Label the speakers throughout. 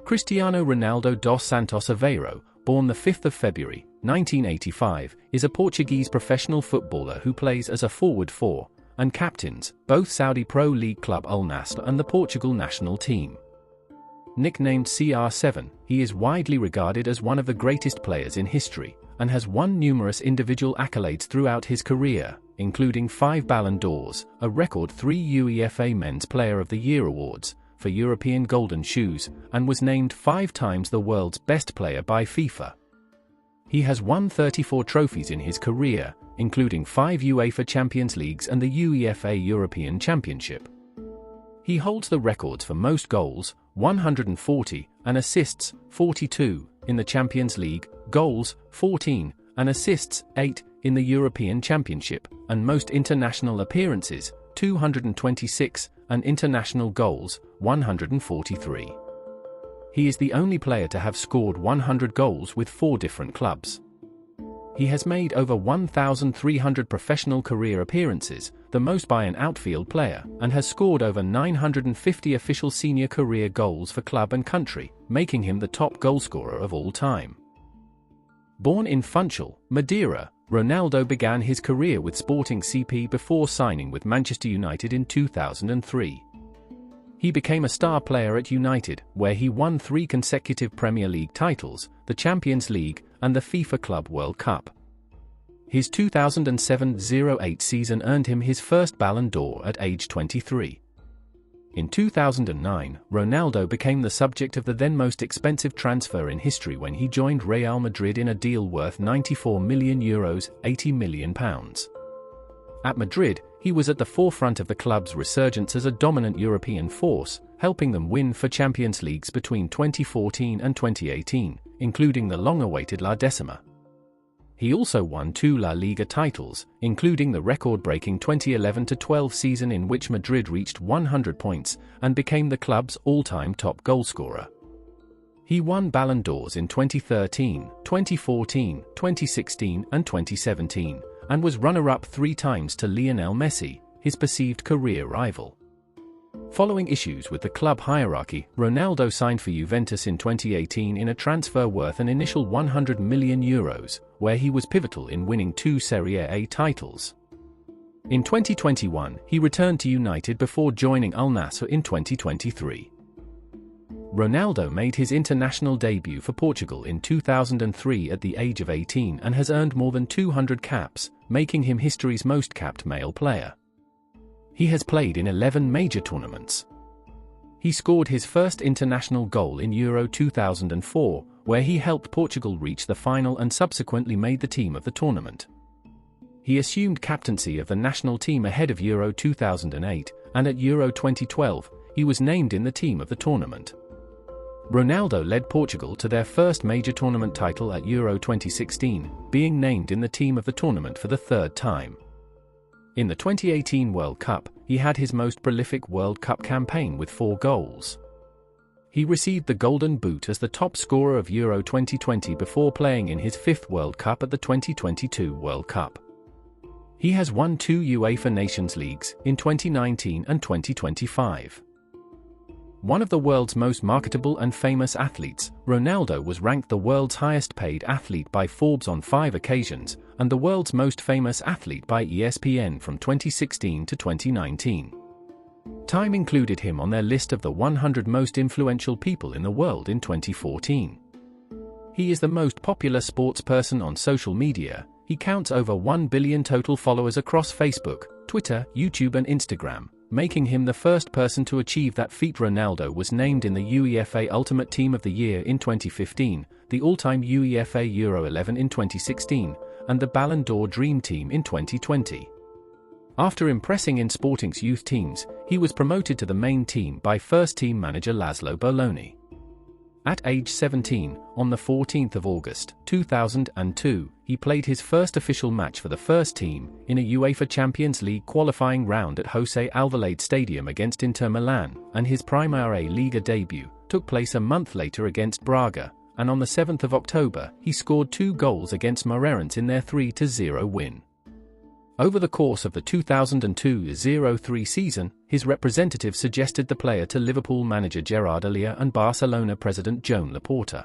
Speaker 1: Cristiano Ronaldo dos Santos Aveiro, born 5 February 1985, is a Portuguese professional footballer who plays as a forward for, and captains, both Saudi Pro League club Al Nassr and the Portugal national team. Nicknamed CR7, he is widely regarded as one of the greatest players in history, and has won numerous individual accolades throughout his career, including 5 Ballon d'Ors, a record 3 UEFA Men's Player of the Year awards, for European Golden Shoes, and was named 5 times the world's best player by FIFA. He has won 34 trophies in his career, including 5 UEFA Champions Leagues and the UEFA European Championship. He holds the records for most goals, 140, and assists, 42, in the Champions League, goals, 14, and assists, 8, in the European Championship, and most international appearances, 226, and international goals, 143. He is the only player to have scored 100 goals with 4 different clubs. He has made over 1,300 professional career appearances, the most by an outfield player, and has scored over 950 official senior career goals for club and country, making him the top goalscorer of all time. Born in Funchal, Madeira, Ronaldo began his career with Sporting CP before signing with Manchester United in 2003. He became a star player at United, where he won 3 consecutive Premier League titles, the Champions League, and the FIFA Club World Cup. His 2007-08 season earned him his first Ballon d'Or at age 23. In 2009, Ronaldo became the subject of the then most expensive transfer in history when he joined Real Madrid in a deal worth €94 million, £80 million. At Madrid, he was at the forefront of the club's resurgence as a dominant European force, helping them win 4 Champions Leagues between 2014 and 2018, including the long-awaited La Decima. He also won 2 La Liga titles, including the record-breaking 2011-12 season in which Madrid reached 100 points and became the club's all-time top goalscorer. He won Ballon d'Ors in 2013, 2014, 2016 and 2017, and was runner-up 3 times to Lionel Messi, his perceived career rival. Following issues with the club hierarchy, Ronaldo signed for Juventus in 2018 in a transfer worth an initial €100 million, where he was pivotal in winning 2 Serie A titles. In 2021, he returned to United before joining Al Nassr in 2023. Ronaldo made his international debut for Portugal in 2003 at the age of 18 and has earned more than 200 caps, making him history's most capped male player. He has played in 11 major tournaments. He scored his first international goal in Euro 2004, where he helped Portugal reach the final and subsequently made the team of the tournament. He assumed captaincy of the national team ahead of Euro 2008, and at Euro 2012, he was named in the team of the tournament. Ronaldo led Portugal to their first major tournament title at Euro 2016, being named in the team of the tournament for the 3rd time. In the 2018 World Cup, he had his most prolific World Cup campaign with 4 goals. He received the Golden Boot as the top scorer of Euro 2020 before playing in his 5th World Cup at the 2022 World Cup. He has won 2 UEFA Nations Leagues in 2019 and 2025. One of the world's most marketable and famous athletes, Ronaldo was ranked the world's highest-paid athlete by Forbes on 5 occasions, and the world's most famous athlete by ESPN from 2016 to 2019. Time included him on their list of the 100 most influential people in the world in 2014. He is the most popular sports person on social media. He counts over 1 billion total followers across Facebook, Twitter, YouTube and Instagram, making him the first person to achieve that feat. Ronaldo was named in the UEFA Ultimate Team of the Year in 2015, the all-time UEFA Euro 11 in 2016, and the Ballon d'Or Dream Team in 2020. After impressing in Sporting's youth teams, he was promoted to the main team by first-team manager Laszlo Bologna. At age 17, on the 14th of August, 2002, he played his first official match for the first team, in a UEFA Champions League qualifying round at José Alvalade Stadium against Inter Milan, and his Primeira Liga debut took place a month later against Braga, and on the 7th of October, he scored 2 goals against Moreirense in their 3-0 win. Over the course of the 2002-03 season, his representative suggested the player to Liverpool manager Gerard Houllier and Barcelona president Joan Laporta.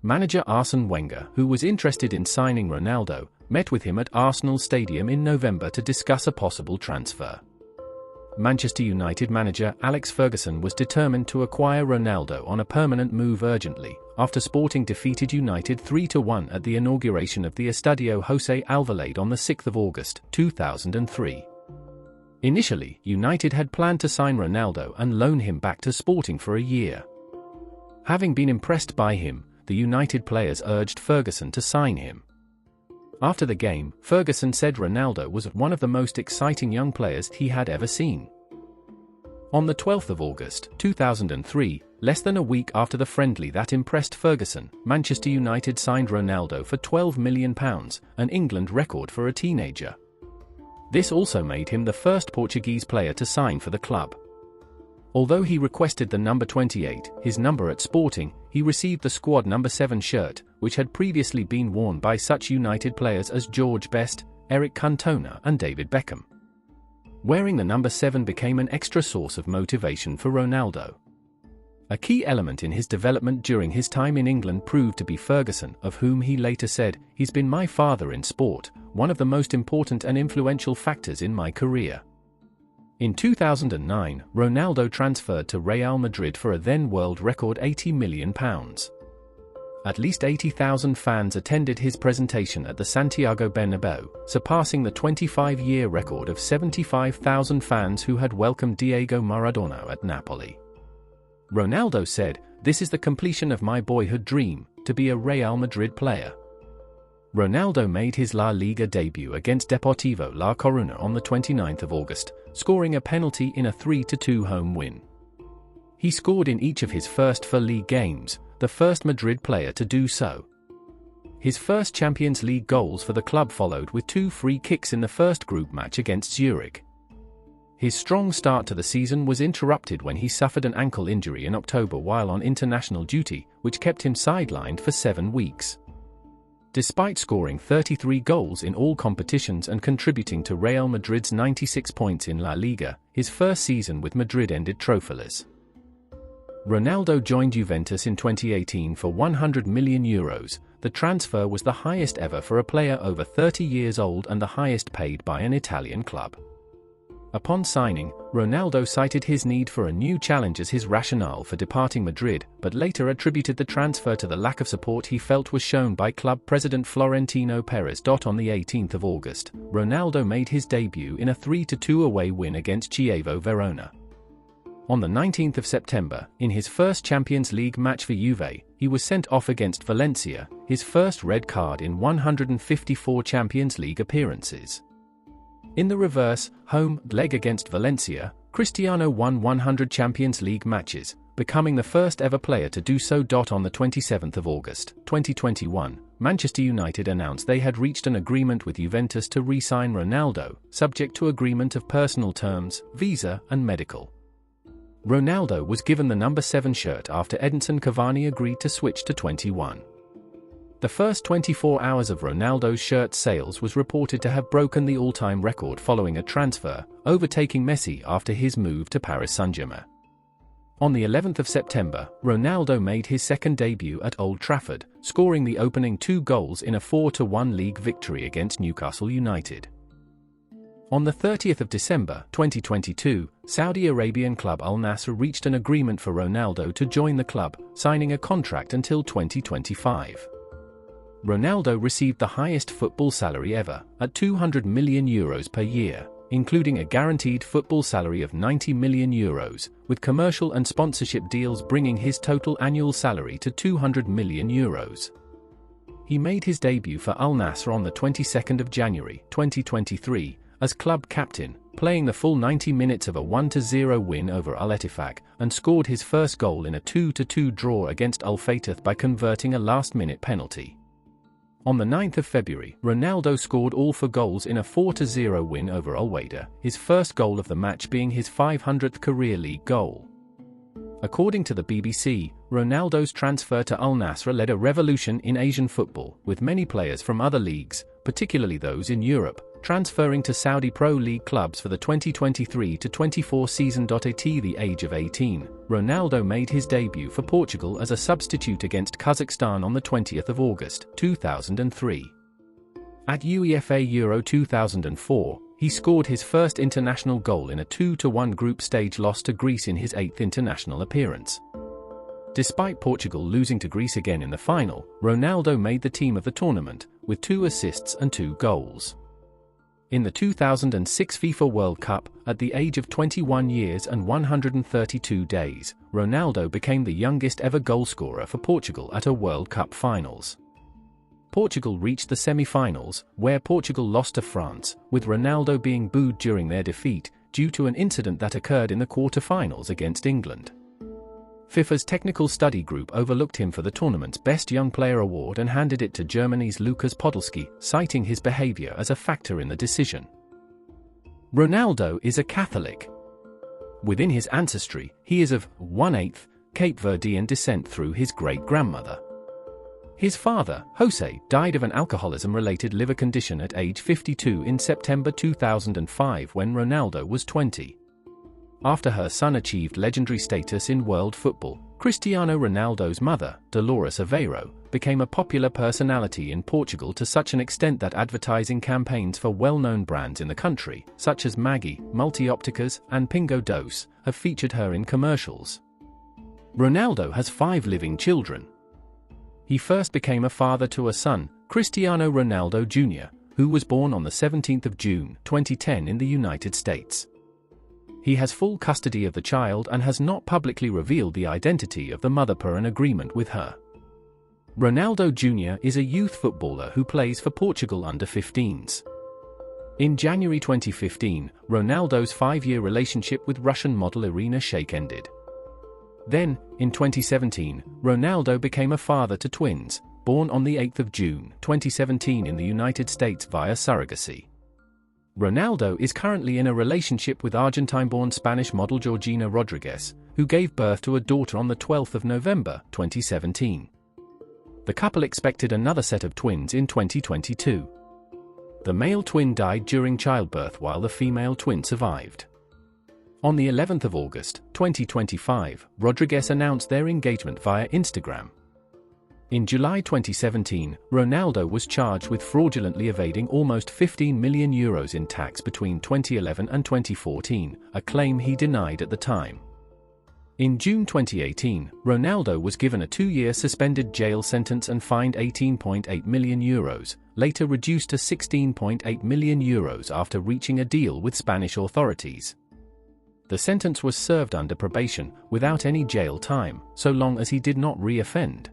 Speaker 1: Manager Arsene Wenger, who was interested in signing Ronaldo, met with him at Arsenal Stadium in November to discuss a possible transfer. Manchester United manager Alex Ferguson was determined to acquire Ronaldo on a permanent move urgently, after Sporting defeated United 3-1 at the inauguration of the Estadio José Alvalade on 6 August 2003. Initially, United had planned to sign Ronaldo and loan him back to Sporting for a year. Having been impressed by him, the United players urged Ferguson to sign him. After the game, Ferguson said Ronaldo was one of the most exciting young players he had ever seen. On the 12th of August 2003, less than a week after the friendly that impressed Ferguson, Manchester United signed Ronaldo for £12 million, an England record for a teenager. This also made him the first Portuguese player to sign for the club. Although he requested the number 28, his number at Sporting, he received the squad number 7 shirt, which had previously been worn by such United players as George Best, Eric Cantona and David Beckham. Wearing the number 7 became an extra source of motivation for Ronaldo. A key element in his development during his time in England proved to be Ferguson, of whom he later said, "He's been my father in sport, one of the most important and influential factors in my career." In 2009, Ronaldo transferred to Real Madrid for a then world record £80 million. At least 80,000 fans attended his presentation at the Santiago Bernabeu, surpassing the 25-year record of 75,000 fans who had welcomed Diego Maradona at Napoli. Ronaldo said, "This is the completion of my boyhood dream, to be a Real Madrid player." Ronaldo made his La Liga debut against Deportivo La Coruña on the 29th of August, scoring a penalty in a 3-2 home win. He scored in each of his first 4 league games, the first Madrid player to do so. His first Champions League goals for the club followed with 2 free kicks in the first group match against Zurich. His strong start to the season was interrupted when he suffered an ankle injury in October while on international duty, which kept him sidelined for 7 weeks. Despite scoring 33 goals in all competitions and contributing to Real Madrid's 96 points in La Liga, his first season with Madrid ended trophyless. Ronaldo joined Juventus in 2018 for €100 million. The transfer was the highest ever for a player over 30 years old and the highest paid by an Italian club. Upon signing, Ronaldo cited his need for a new challenge as his rationale for departing Madrid, but later attributed the transfer to the lack of support he felt was shown by club president Florentino Perez. On the 18th of August, Ronaldo made his debut in a 3-2 away win against Chievo Verona. On the 19th of September, in his first Champions League match for Juve, he was sent off against Valencia, his first red card in 154 Champions League appearances. In the reverse, home leg against Valencia, Cristiano won 100 Champions League matches, becoming the first ever player to do so. On the 27th of August, 2021, Manchester United announced they had reached an agreement with Juventus to re-sign Ronaldo, subject to agreement of personal terms, visa and medical. Ronaldo was given the number 7 shirt after Edinson Cavani agreed to switch to 21. The first 24 hours of Ronaldo's shirt sales was reported to have broken the all-time record following a transfer, overtaking Messi after his move to Paris Saint-Germain. On the 11th of September, Ronaldo made his second debut at Old Trafford, scoring the opening 2 goals in a 4-1 league victory against Newcastle United. On the 30th of December 2022, Saudi Arabian club Al Nassr reached an agreement for Ronaldo to join the club, signing a contract until 2025. Ronaldo received the highest football salary ever, at €200 million per year, including a guaranteed football salary of €90 million, with commercial and sponsorship deals bringing his total annual salary to €200 million. He made his debut for Al Nassr on the 22nd of January 2023, as club captain, playing the full 90 minutes of a 1-0 win over Al Ettifaq, and scored his first goal in a 2-2 draw against Al Fatah by converting a last-minute penalty. On the 9th of February, Ronaldo scored all 4 goals in a 4-0 win over Al Wahda, his first goal of the match being his 500th career league goal. According to the BBC, Ronaldo's transfer to Al Nassr led a revolution in Asian football, with many players from other leagues, particularly those in Europe, transferring to Saudi Pro League clubs for the 2023-24 season. At the age of 18, Ronaldo made his debut for Portugal as a substitute against Kazakhstan on the 20th of August, 2003. At UEFA Euro 2004, he scored his first international goal in a 2-1 group stage loss to Greece in his 8th international appearance. Despite Portugal losing to Greece again in the final, Ronaldo made the team of the tournament, with 2 assists and 2 goals. In the 2006 FIFA World Cup, at the age of 21 years and 132 days, Ronaldo became the youngest ever goalscorer for Portugal at a World Cup finals. Portugal reached the semi-finals, where Portugal lost to France, with Ronaldo being booed during their defeat, due to an incident that occurred in the quarter-finals against England. FIFA's technical study group overlooked him for the tournament's Best Young Player award and handed it to Germany's Lukas Podolski, citing his behavior as a factor in the decision. Ronaldo is a Catholic. Within his ancestry, he is of 1/8 Cape Verdean descent through his great-grandmother. His father, Jose, died of an alcoholism-related liver condition at age 52 in September 2005 when Ronaldo was 20. After her son achieved legendary status in world football, Cristiano Ronaldo's mother, Dolores Aveiro, became a popular personality in Portugal to such an extent that advertising campaigns for well-known brands in the country, such as Maggi, Multiopticas, and Pingo Doce, have featured her in commercials. Ronaldo has 5 living children. He first became a father to a son, Cristiano Ronaldo Jr., who was born on the 17th of June, 2010 in the United States. He has full custody of the child and has not publicly revealed the identity of the mother per an agreement with her. Ronaldo Jr. is a youth footballer who plays for Portugal under-15s. In January 2015, Ronaldo's 5-year relationship with Russian model Irina Shayk ended. Then, in 2017, Ronaldo became a father to twins, born on the 8th of June, 2017 in the United States via surrogacy. Ronaldo is currently in a relationship with Argentine-born Spanish model Georgina Rodriguez, who gave birth to a daughter on the 12th of November, 2017. The couple expected another set of twins in 2022. The male twin died during childbirth while the female twin survived. On the 11th of August, 2025, Rodriguez announced their engagement via Instagram. In July 2017, Ronaldo was charged with fraudulently evading almost €15 million in tax between 2011 and 2014, a claim he denied at the time. In June 2018, Ronaldo was given a 2-year suspended jail sentence and fined €18.8 million, later reduced to €16.8 million after reaching a deal with Spanish authorities. The sentence was served under probation, without any jail time, so long as he did not re-offend.